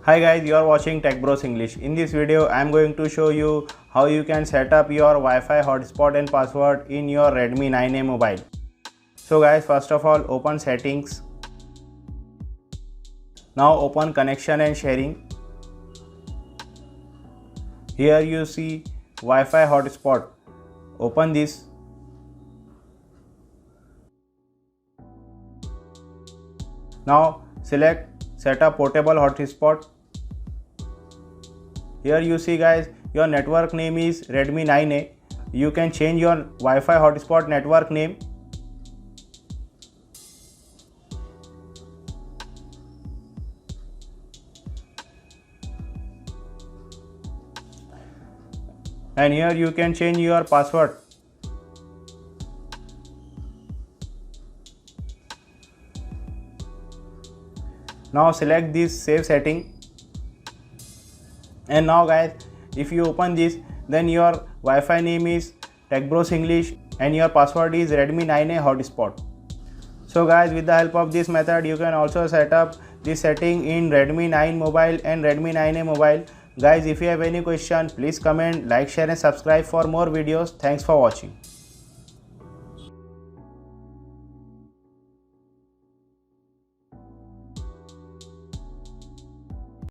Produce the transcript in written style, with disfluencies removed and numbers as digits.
Hi guys, you are watching TechBros English. In this video, I am going to show you how you can set up your Wi-Fi hotspot and password in your Redmi 9A mobile. So guys, first of all, open settings. Now open connection and sharing. Here you see Wi-Fi hotspot. Open this. Now select set up portable hotspot. Here you see guys, your network name is Redmi 9A. You can change your Wi-Fi hotspot network name. And here you can change your password. Now select this save setting. And now guys, if you open this, then your Wi-Fi name is TechBros English and your password is Redmi 9A hotspot. So guys, with the help of this method, you can also set up this setting in Redmi 9 mobile and Redmi 9A mobile. Guys, if you have any question, please comment, like, share and subscribe for more videos. Thanks for watching.